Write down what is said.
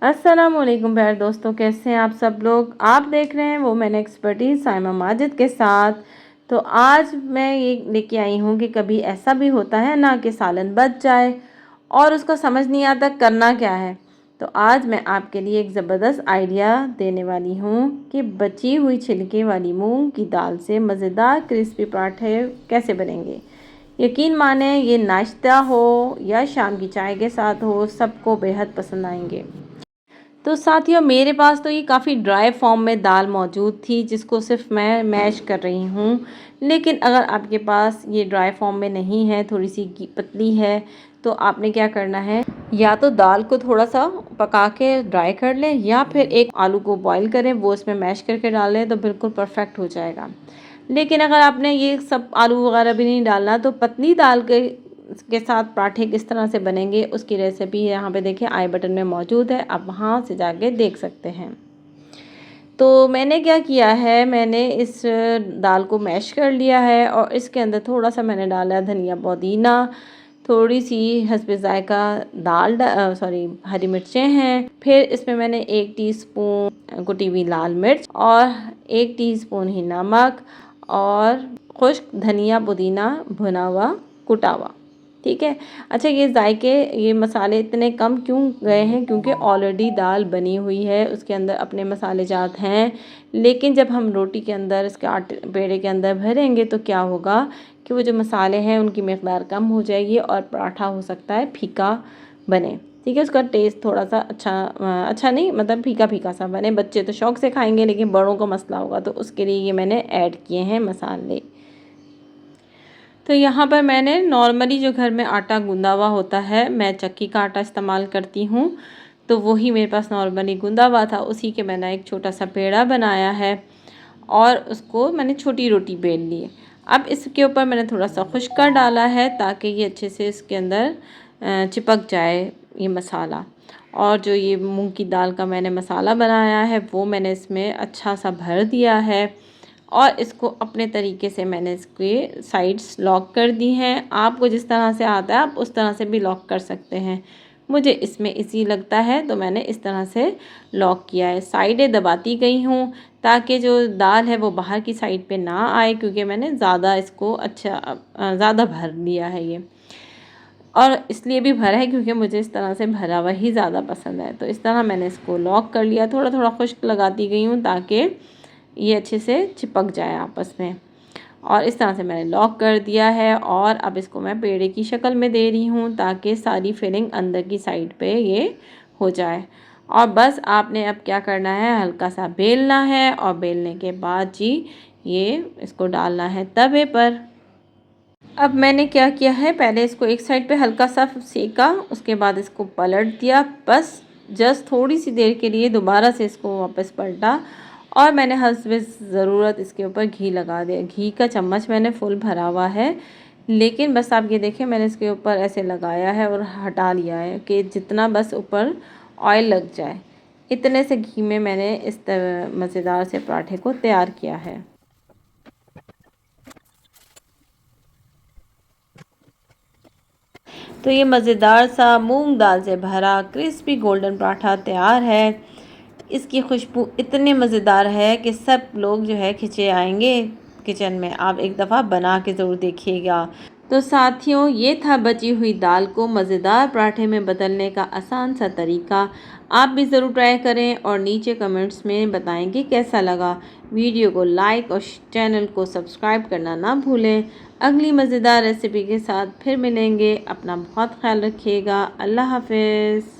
अस्सलामुअलैकुम प्यारे दोस्तों, कैसे हैं आप सब लोग। आप देख रहे हैं वो मैंने एक्सपर्टीज़ साइमा माजिद के साथ। तो आज मैं ये लेके आई हूँ कि कभी ऐसा भी होता है ना कि सालन बच जाए और उसको समझ नहीं आता करना क्या है। तो आज मैं आपके लिए एक ज़बरदस्त आइडिया देने वाली हूँ कि बची हुई छिलके वाली मूंग की दाल से मज़ेदार क्रिस्पी पराठे कैसे बनेंगे। यकीन माने ये नाश्ता हो या शाम की चाय के साथ हो, सबको बेहद पसंद आएंगे। तो साथियों, मेरे पास तो ये काफ़ी ड्राई फॉर्म में दाल मौजूद थी जिसको सिर्फ मैं मैश कर रही हूँ। लेकिन अगर आपके पास ये ड्राई फॉर्म में नहीं है, थोड़ी सी पतली है, तो आपने क्या करना है, या तो दाल को थोड़ा सा पका के ड्राई कर लें या फिर एक आलू को बॉईल करें, वो इसमें मैश करके डालें तो बिल्कुल परफेक्ट हो जाएगा। लेकिन अगर आपने ये सब आलू वगैरह भी नहीं डालना तो पतली दाल के साथ पराठे किस तरह से बनेंगे उसकी रेसिपी यहाँ पे देखिए आई बटन में मौजूद है, आप वहाँ से जाके देख सकते हैं। तो मैंने क्या किया है, मैंने इस दाल को मैश कर लिया है और इसके अंदर थोड़ा सा मैंने डाला है धनिया पुदीना, थोड़ी सी हस्बे जायका हरी मिर्चें हैं। फिर इसमें मैंने 1 टीस्पून कुटी हुई लाल मिर्च और 1 टीस्पून ही नमक और खुश्क धनिया पुदीना भुना हुआ कुटा हुआ। ठीक है। अच्छा, ये मसाले इतने कम क्यों गए हैं, क्योंकि ऑलरेडी दाल बनी हुई है, उसके अंदर अपने मसाले जात हैं। लेकिन जब हम रोटी के अंदर इसके आटे पेड़े के अंदर भरेंगे तो क्या होगा कि वो जो मसाले हैं उनकी मिकदार कम हो जाएगी और पराठा हो सकता है फीका बने। ठीक है, उसका टेस्ट थोड़ा सा अच्छा नहीं, मतलब फीका फीका सा बने। बच्चे तो शौक से खाएंगे लेकिन बड़ों को मसला होगा, तो उसके लिए ये मैंने ऐड किए हैं मसाले। तो यहाँ पर मैंने नॉर्मली जो घर में आटा गूंदा हुआ होता है, मैं चक्की का आटा इस्तेमाल करती हूँ, तो वही मेरे पास नॉर्मली गूंदा हुआ था, उसी के मैंने एक छोटा सा पेड़ा बनाया है और उसको मैंने छोटी रोटी बेल ली है। अब इसके ऊपर मैंने थोड़ा सा खुश्का डाला है ताकि ये अच्छे से इसके अंदर चिपक जाए ये मसाला। और जो ये मूंग की दाल का मैंने मसाला बनाया है वो मैंने इसमें अच्छा सा भर दिया है और इसको अपने तरीके से मैंने इसके साइड्स लॉक कर दी हैं। आपको जिस तरह से आता है आप उस तरह से भी लॉक कर सकते हैं। मुझे इसमें इजी लगता है तो मैंने इस तरह से लॉक किया है। साइडें दबाती गई हूँ ताकि जो दाल है वो बाहर की साइड पे ना आए, क्योंकि मैंने ज़्यादा इसको ज़्यादा भर लिया है ये, और इसलिए भी भरा है क्योंकि मुझे इस तरह से भरा हुआ ही ज़्यादा पसंद है। तो इस तरह मैंने इसको लॉक कर लिया, थोड़ा थोड़ा खुश्क लगाती गई हूँ ताकि ये अच्छे से चिपक जाए आपस में। और इस तरह से मैंने लॉक कर दिया है और अब इसको मैं पेड़े की शक्ल में दे रही हूँ ताकि सारी फिलिंग अंदर की साइड पे ये हो जाए। और बस आपने अब क्या करना है, हल्का सा बेलना है और बेलने के बाद जी ये इसको डालना है तवे पर। अब मैंने क्या किया है, पहले इसको एक साइड पे हल्का सा सेका, उसके बाद इसको पलट दिया, बस जस्ट थोड़ी सी देर के लिए दोबारा से इसको वापस पलटा और मैंने हस्बे ज़रूरत इसके ऊपर घी लगा दिया। घी का चम्मच मैंने फुल भरा हुआ है, लेकिन बस आप ये देखें मैंने इसके ऊपर ऐसे लगाया है और हटा लिया है कि जितना बस ऊपर ऑयल लग जाए, इतने से घी में मैंने इस मज़ेदार से पराठे को तैयार किया है। तो ये मज़ेदार सा मूंग दाल से भरा क्रिस्पी गोल्डन पराठा तैयार है। इसकी खुशबू इतने मज़ेदार है कि सब लोग जो है खिंचे आएंगे किचन में। आप एक दफ़ा बना के ज़रूर देखिएगा। तो साथियों, ये था बची हुई दाल को मज़ेदार पराठे में बदलने का आसान सा तरीका। आप भी ज़रूर ट्राई करें और नीचे कमेंट्स में बताएं कि कैसा लगा। वीडियो को लाइक और चैनल को सब्सक्राइब करना ना भूलें। अगली मज़ेदार रेसिपी के साथ फिर मिलेंगे। अपना बहुत ख्याल रखिएगा। अल्लाह हाफ़िज़।